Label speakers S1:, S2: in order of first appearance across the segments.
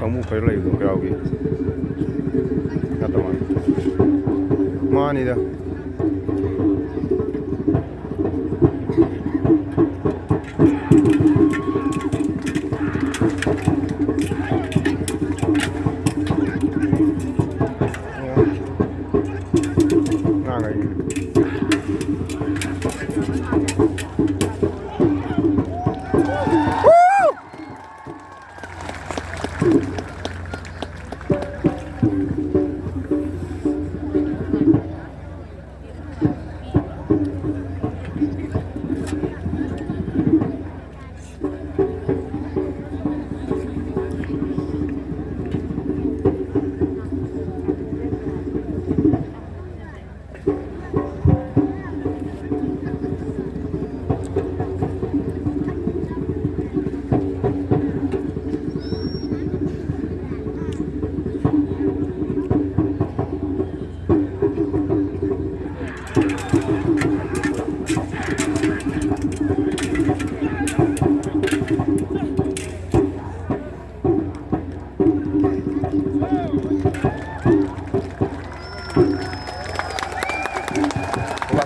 S1: kamu kaya lagi tu kau lagi, kata mana ni dah?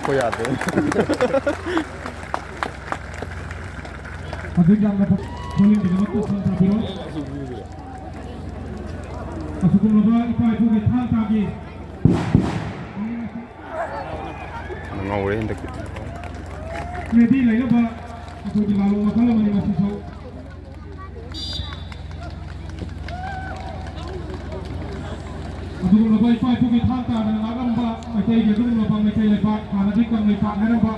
S1: apoiado. Ngầu đấy được. Người đi lấy nó vợ, tôi chỉ vào mà có là mình mà xí xấu. Aduh labai pai pugi thanta na nagamba mai ge dum laba mai le ba kana dikam le pa na ba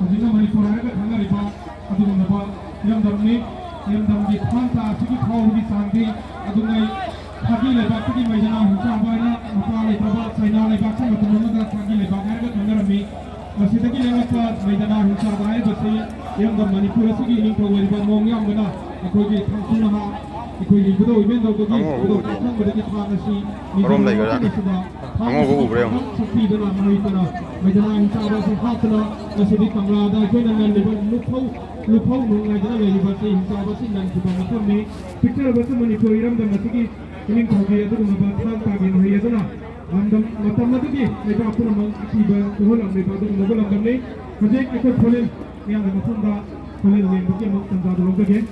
S1: adina mani pura ga thanga ri ba aduh laba yam dam gi thanta sigi thau gi sangdi aduh mai thagi le ba sigi mai jana hu cha ba na ma le ba saina le ba sang tu na ga thagi le ba ga thanga ra mi masida gi le pa mai jana hu cha ba ai basi yam dam mani pura sigi ni ko wali ba mong yam na ko gi thang na ha ikoi gi do iben do gi do thang ba gi thang na si Rom lagi kan? Kamu kau berapa? Sepi tu nak mahu itu nak. Macam mana cara bersihat tu nak. Masih di kamera ada. Kau dengan lepas lupau mengajar lagi bersih. Cara bersih dan juga macam ni. Picture bersih menikau iram dan masih ki ini kau dia tu nama thang pagi ni ya tu nak. Andam macam mana tu ki? Lepas aku nama tiba tuhul am lepas tu nama lam ni. Macam ikut boleh yang nama tanda boleh ni mungkin mak tanda tu lagi kan?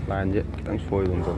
S1: Lanjut, thanks for you untuk.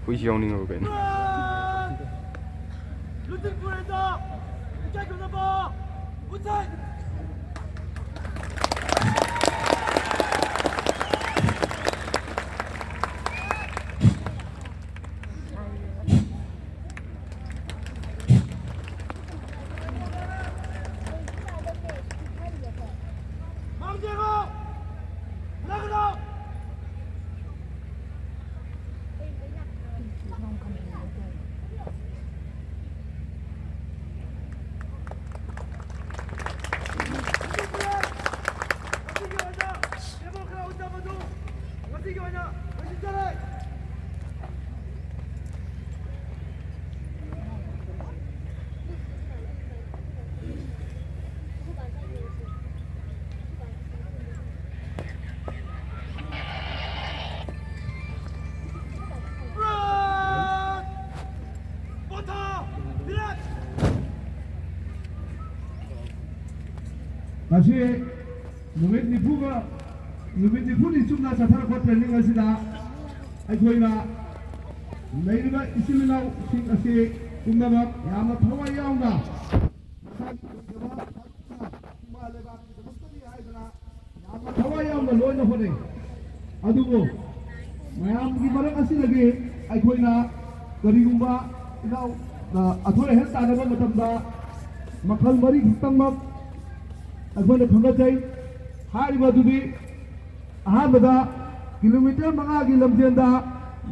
S2: 不希望你那边。
S3: 루팅풀에서 우차 교섭법 우차 망제고 나그라
S1: 다시 누민 니푸니 춤나 자타라고 트레이닝 것이다. 아이고이나 내일과 이슬리나 싱가시 꿈나박 야마 타와 야운다. 타와 야운다 로이나 호네. 아두고 마야무기 마랑 아시나게 아이고이나 거리군바 이나우 아토레 헬스 안 해본 것답니다. 막할 머리 국당막 अखोने खंगचई हारिबदुदी अहमदा kilometre 5 की लमजेंदा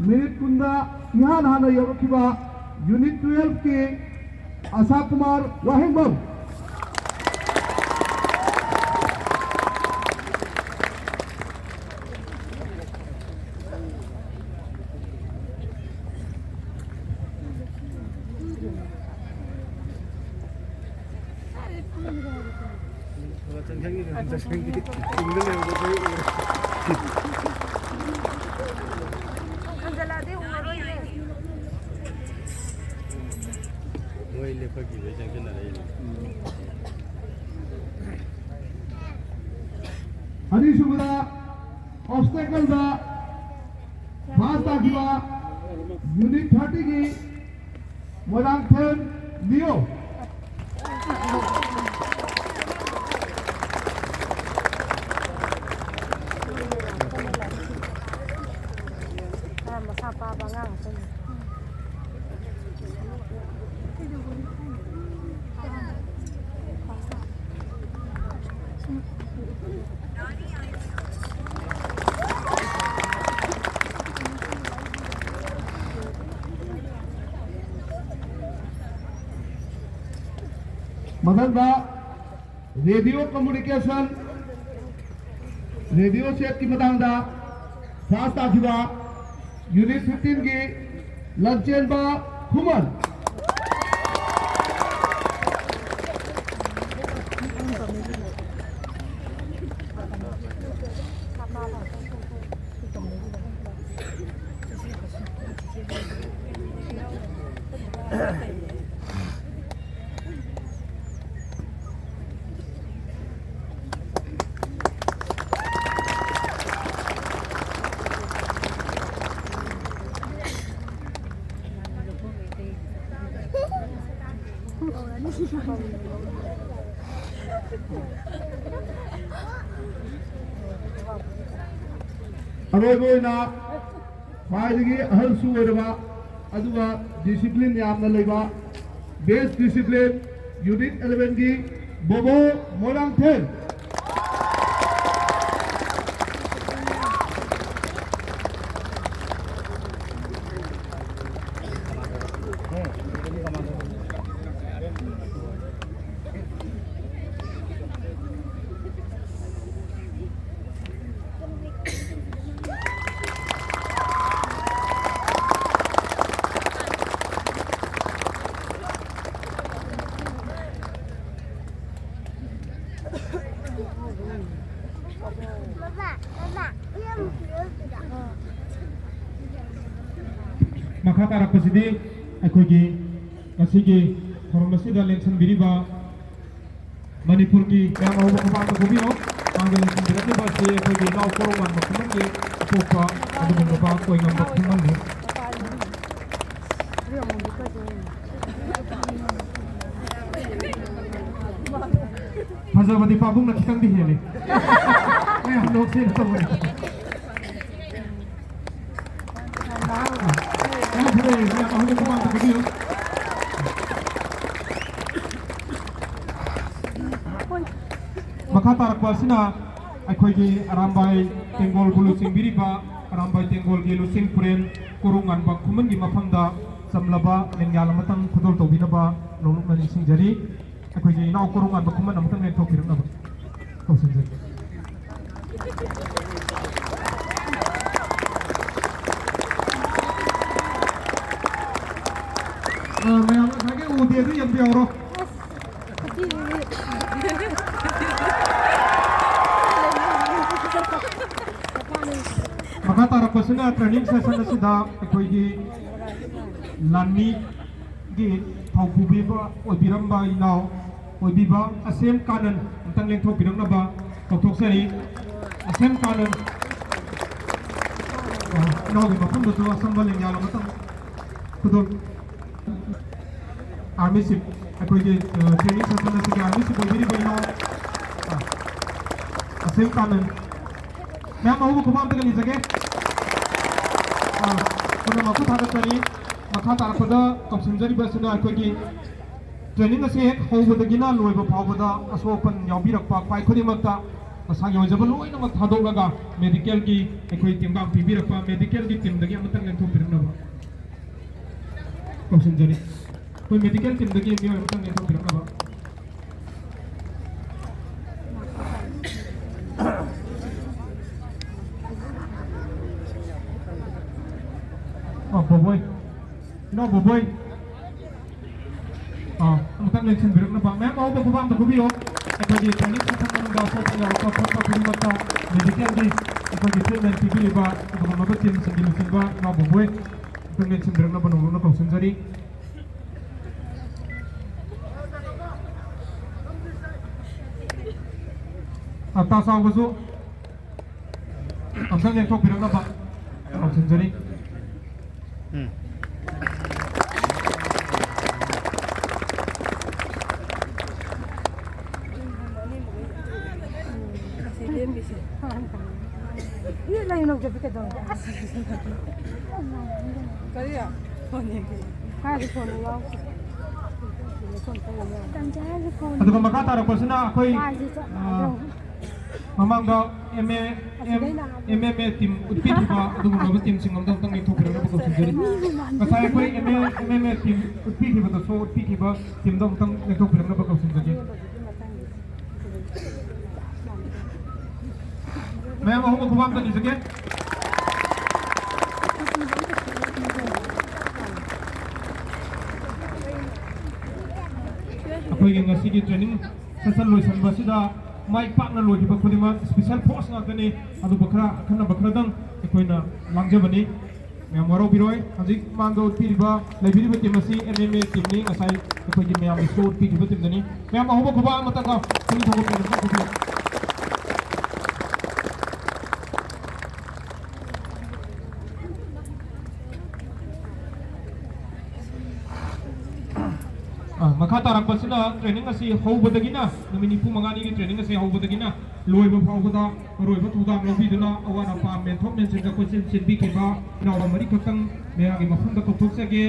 S1: minute कुंदा इहान हाना यवखिबा unit 12 के आशा Kumar वाहिंगबम
S4: Moi, il est pas qui veut, j'en ai
S1: ꯑꯅꯤꯁꯨꯕꯗ ꯑꯣꯕꯁꯇꯦꯀꯜꯗ ꯐꯥꯁ ꯇꯥꯈꯤꯕ unit 30ꯒꯤ ꯃꯣꯏꯔꯥꯡꯊꯦꯝ ꯂꯤꯑꯣ
S4: masa pa ba nga ito
S1: मदरदा रेडियो कम्युनिकेशन रेडियो सेट की मतांगदा फास्ट आखिबा यूनिट 15 की लंचेनबा खुमन अरोबोइना खाइदगी अहल सुरबा अदुगा डिसिप्लिन यामना लेबा बेस डिसिप्लिन यूनिट 11 की बोबो मोलांगथेन मखा तारकपसिदी अखोगी असिगी थोरमसिदा लेक्शन बिरिबा मणिपुर की मैम अहूब खबार गोबियो आंगे लेक्शन बिरने बासे अखोगी नाव कोरोमान मखमंगे अपोपा अदुगुनबा कोइंगम मखमंगे फजबदी पाबुंग न खितंग दी हेले मैं हम लोग से तो बोले मखा तारकवासिना अखोगी अरामबाई तेंगोल बुलु सिंबिरिबा अरामबाई तेंगोल गी लुसिंग पुरेन कोरुंगान बा खुमन गी मफमदा समलबा लेंग्याल मतंग खुदोल तौबिनबा नोनुमनि सिंजरी अखोगी नाव कोरुंगान बा खुमन अमतंग लेन थोकिरनबा तौसिंजरी मैं हम थागे उदे दु यम बियारो मखा तारकपसिना ट्रेनिंग सेशन असिदा अखोगी लानी गी थाउपुबीबा ओबिरंबा इनाव ओबिबा असेम कानन अंतंग लेन थोकिरनबा तौथोकसरी असेम कानन नाव गी मफम दु असंबल लेंग्याल मतंग खुदोल आर्मी सिप अखोगी ट्रेनिंग सेशन असिदा आर्मी सिप ओबिरिबा इनाव असेम कानन मैं अहूब खबार तगनी जगे kuna maku thagachari makha tarapda topsinjari basuna akhoi training ase hek hobadagina loiba phawbada asopan yaubirakpa pai khodimakta masagi ojaba loina mak thadogaga medical ki akhoi timbang pibirakpa medical ki team dagi amatang lengtho pirnaba topsinjari koi medical team dagi mi amatang lengtho pirnaba boboy no boboy amatang lection birak na ba ma'am aw ba kubam ba kubiyo akogi training sa tang da so pala ko ko ko mata medical di akogi treatment tibili ba ko ma ba tin sa gilusin ba no boboy amatang lection birak na ba no na ko sunjari ata sa gusto ꯑꯝꯇꯪ ꯌꯦꯡꯊꯣꯛꯄꯤꯔꯛꯅꯕ ꯇꯧꯁꯤꯟꯖꯔꯤ
S4: Ini lah yang nak jadi kedong. Kali ya? Phone ni. Hari phone ni awak. Phone tu awak. Tanjai hari phone.
S1: ꯑꯗꯨꯒ ꯃꯈꯥ ꯇꯥꯔꯛꯄꯁꯤꯅ ꯑꯩꯈꯣꯏ ꯃꯃꯥꯡꯗ MMA team ꯎꯠꯄꯤꯈꯤꯕ ꯑꯗꯨꯒꯨꯝꯂꯕ ꯇꯤꯝꯁꯤꯡ ꯑꯃꯇꯪ ꯌꯦꯡꯊꯣꯛꯄꯤꯔꯛꯅꯕ ꯀꯧꯁꯤꯟꯖꯔꯤ ꯉꯁꯥꯏ ꯑꯩꯈꯣꯏ MMA team ꯎꯠꯄꯤꯈꯤꯕꯗꯁꯨ ꯎꯠꯄꯤꯈꯤꯕ ꯇꯤꯝꯗꯣ ꯑꯃꯨꯛꯇꯪ ꯌꯦꯡꯊꯣꯛꯄꯤꯔꯛꯅꯕ ꯀꯧꯁꯤꯟꯖꯒꯦ ꯃꯌꯥꯝ ꯑꯍꯨꯝ ꯈꯨꯕꯥꯝ ꯇꯥꯅꯤꯖꯒꯦ ꯑꯩꯈꯣꯏꯒꯤ ꯉꯁꯤꯒꯤ ꯇ꯭ꯔꯦꯅꯤꯡ ꯁꯦꯁꯟ ꯂꯣꯏꯁꯤꯟꯕꯁꯤꯗ ꯃꯥꯏ ꯄꯥꯛꯅ ꯂꯣꯏꯈꯤꯕ ꯈꯨꯗꯤꯡꯃꯛ ꯁ꯭ꯄꯦꯁꯤꯌꯦꯜ ꯐꯣꯔꯁ ꯉꯥꯛꯇꯅꯤ ꯑꯗꯨꯕꯨ ꯈꯔ ꯑꯈꯟꯅꯕ ꯈꯔꯗꯪ ꯑꯩꯈꯣꯏꯅ ꯂꯥꯡꯖꯕꯅꯤ ꯃꯌꯥꯝ ꯋꯥꯔꯧꯕꯤꯔꯣꯏ ꯍꯧꯖꯤꯛ ꯃꯥꯡꯗ ꯎꯠꯄꯤꯔꯤꯕ ꯂꯩꯕꯤꯔꯤꯕ ꯇꯤꯝ ꯑꯁꯤ MMA ꯇꯤꯝꯅꯤ ꯉꯁꯥꯏ ꯑꯩꯈꯣꯏꯒꯤ ꯃꯌꯥꯝꯒꯤꯁꯨ ꯎꯠꯄꯤꯈꯤꯕ ꯇꯤꯝꯗꯅꯤ ꯃꯌꯥꯝ ꯑꯍꯨꯝ ꯈꯨꯕꯥꯝ ꯑꯃꯇꯪꯒ ꯄꯨꯛꯅꯤꯡ ꯊꯧꯒꯠꯄꯤꯔꯛꯅꯕ ꯃꯈꯥ ꯇꯥꯔꯛꯄꯁꯤꯅ ꯇ꯭ꯔꯦꯅꯤꯡ ꯑꯁꯤ ꯍꯧꯕꯗꯒꯤꯅ ꯅꯨꯃꯤꯠ 95ꯅꯤꯒꯤ ꯇ꯭ꯔꯦꯅꯤꯡ ꯑꯁꯤ ꯍꯧꯕꯗꯒꯤꯅ ꯂꯣꯏꯕ ꯐꯥꯎꯕꯗ ꯑꯔꯣꯏꯕ ꯊꯧꯗꯥꯡ ꯂꯧꯕꯤꯗꯨꯅ ꯑꯋꯥꯠ ꯑꯄꯥ ꯃꯦꯟꯊꯣꯛ ꯃꯦꯟꯁꯤꯟꯗ ꯀꯣꯏꯆꯦꯟ ꯆꯦꯟꯕꯤꯈꯤꯕ ꯏꯅꯥꯎꯄꯥ ꯃꯔꯤꯈꯛꯇꯪ ꯃꯌꯥꯝꯒꯤ ꯃꯐꯝꯗ ꯀꯧꯊꯣꯛꯆꯒꯦ